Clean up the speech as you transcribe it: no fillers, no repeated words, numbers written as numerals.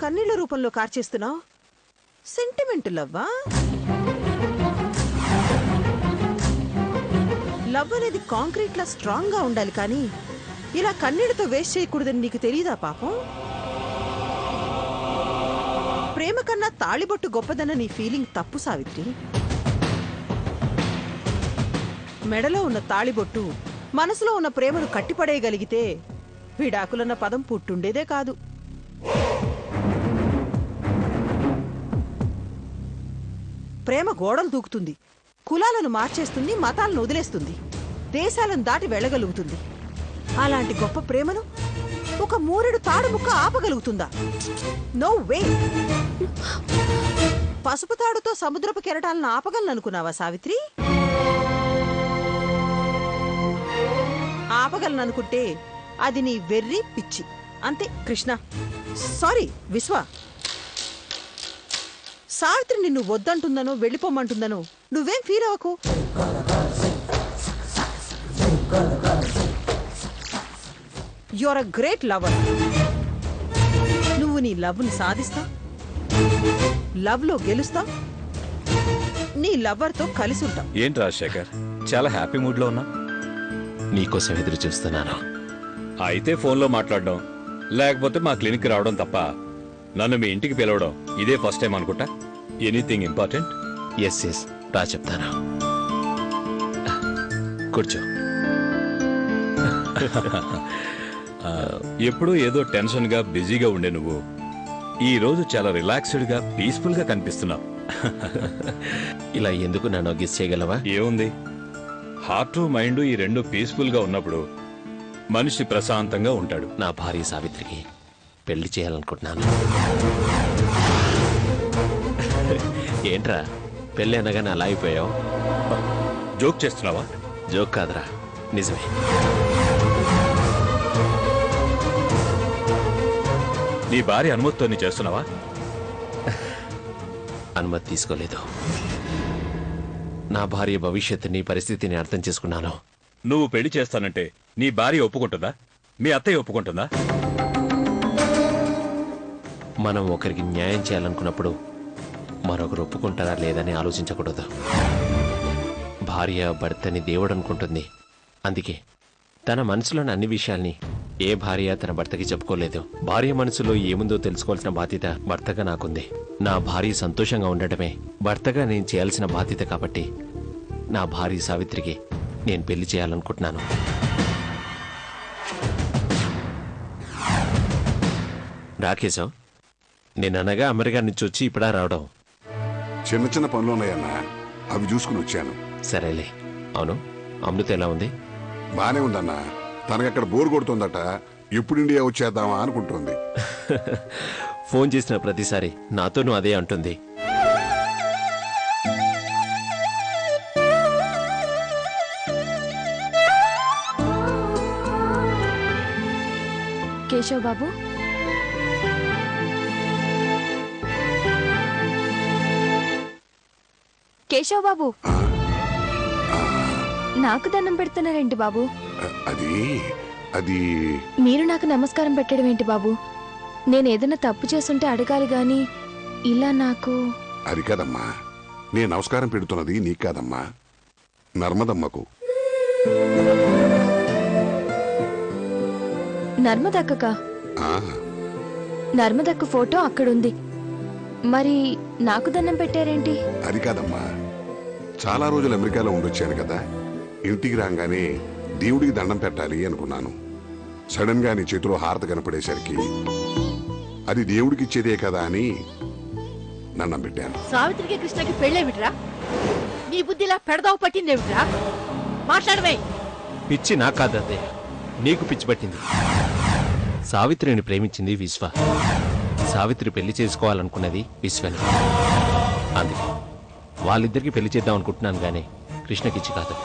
కన్నీళ్ల రూపంలో కార్చేస్తున్నావు? సెంటిమెంట్ లవ్వా? లవ్ అనేది కాంక్రీట్ లా స్ట్రాంగ్ గా ఉండాలి, కానీ ఇలా కన్నీళ్లతో వేస్ట్ చేయకూడదని నీకు తెలీదా పాపం? ప్రేమ కన్నా తాళిబొట్టు గొప్పదన్న నీ ఫీలింగ్ తప్పు సావిత్రి. మెడలో ఉన్న తాళిబొట్టు మనసులో ఉన్న ప్రేమను కట్టిపడేయగలిగితే విడాకులన్న పదం పుట్టుండేదే కాదు. ప్రేమ గోడలు దూకుతుంది, కులాలను మార్చేస్తుంది, మతాలను వదిలేస్తుంది, దేశాలను దాటి వెళ్ళగలుగుతుంది. అలాంటి గొప్ప ప్రేమను ఒక మూరెడు తాడు ముక్క ఆపగలుగుతుందా? No way. పసుపు తాడుతో సముద్రపు కెరటాలను ఆపగలననుకున్నావా సావిత్రి? ఆపగలననుకుంటే అది నీ వెర్రి పిచ్చి అంతే. కృష్ణ, సారీ విశ్వ, సావిత్రి నిన్ను వద్దంటుందనో వెళ్ళిపోమంటుందనో నువ్వేం ఫీల్ అవ్వకు. You are a great lover. నువ్వు నీ లవ్ని సాధిస్తావు, లవ్ లో గెలుస్తావు, నీ లవ్వర్ తో కలిసి ఉంటావు. ఏంటి రాజశేఖర్, చాలా హ్యాపీ మూడ్ లో ఉన్నా? నీకోసం ఎదురు చూస్తున్నాను. అయితే ఫోన్లో మాట్లాడడం, లేకపోతే మా క్లినిక్ రావడం తప్ప నన్ను మీ ఇంటికి పిలవడం ఇదే ఫస్ట్ టైం అనుకుంటా. Anything important? ఎస్ ఎస్, రా చెప్తాను. కూర్చో. ఎప్పుడూ ఏదో టెన్షన్ గా బిజీగా ఉండే నువ్వు ఈ రోజు చాలా రిలాక్స్డ్ గా పీస్ఫుల్ గా కనిపిస్తున్నావు. ఇలా ఎందుకు నన్ను గెస్ చేయగలవా? ఏముంది, హార్ట్ మైండ్ ఈ రెండు పీస్ఫుల్ గా ఉన్నప్పుడు మనిషి ప్రశాంతంగా ఉంటాడు. నా భార్య సావిత్రికి పెళ్లి చేయాలనుకుంటున్నాను. ఏంట్రా పెళ్లి అనగానే అలా అయిపోయావు? జోక్ చేస్తున్నావా? జోక్ కాదురా, నిజమే. నీ భార్య అనుమతితో నీ చేస్తున్నావా? అనుమతి తీసుకోలేదు. నా భార్య భవిష్యత్తుని, పరిస్థితిని అర్థం చేసుకున్నాను. నువ్వు పెళ్లి చేస్తానంటే నీ భార్య ఒప్పుకుంటుందా? మీ అత్తయ్య ఒప్పుకుంటుందా? మనం ఒకరికి న్యాయం చేయాలనుకున్నప్పుడు మరొకరు ఒప్పుకుంటారా లేదని ఆలోచించకూడదు. భార్య భర్తని దేవుడు అనుకుంటుంది. అందుకే తన మనసులోని అన్ని విషయాల్ని ఏ భార్య తన భర్తకి చెప్పుకోలేదు. భార్య మనసులో ఏముందో తెలుసుకోవాల్సిన బాధ్యత భర్తగా నాకుంది. నా భార్య సంతోషంగా ఉండటమే భర్తగా నేను చేయాల్సిన బాధ్యత. కాబట్టి నా భార్య సావిత్రికి నేను పెళ్లి చేయాలనుకుంటున్నాను. రాకేశం, నేననగా అమెరికా నుంచి వచ్చి ఇప్పుడా రావడం? చిన్న చిన్న పనులు ఉన్నాయన్నా, అవి చూసుకుని వచ్చాను. సరేలే. అవును, అమృత ఎలా ఉంది? బానే ఉందన్నా. తనకక్కడ బోర్ కొడుతుందట. ఎప్పుడు ఇండియా వచ్చేద్దామా అనుకుంటుంది. ఫోన్ చేసిన ప్రతిసారి నాతోనూ అదే అంటుంది. కేశవ్ బాబు, కేశవ్ బాబు, నాకు దండం పెడుతున్నారేంటి బాబు? అది మీరు నాకు నమస్కారం పెట్టడం ఏంటి బాబు? నేను ఏదైనా తప్పు చేస్తుంటే అడగాలి గాని ఇలా నాకు... అది కాదమ్మా, నేను నమస్కారం పెడుతున్నది నీకు కాదమ్మా, నర్మదమ్మకు. నర్మదక్కక? నర్మదక్క ఫోటో అక్కడుంది, మరి నాకు దండం పెట్టారేంటి? అది కాదమ్మా, చాలా రోజులు అమెరికాలో ఉండొచ్చాను కదా, ఇంటికి రాగానే దేవుడికి దండం పెట్టాలి అనుకున్నాను. సడన్ గా నీ చేతిలో హారత కనపడేసరికి అది దేవుడికి ఇచ్చేదే కదా అని దండం పెట్టాను. సావిత్రికి కృష్ణకి పెళ్ళేమిట్రా? నీ బుద్ధిలా పెడదావు పట్టిందేమిట్రా? మాట్లాడవే. పిచ్చి నాకు కాదదే, నీకు పిచ్చి పట్టింది. సావిత్రిని ప్రేమించింది విశ్వ. సావిత్రి పెళ్లి చేసుకోవాలనుకున్నది విశ్వని. అందుకే వాళ్ళిద్దరికి పెళ్లి చేద్దాం అనుకుంటున్నాను గానీ కృష్ణకిచ్చి కాదు.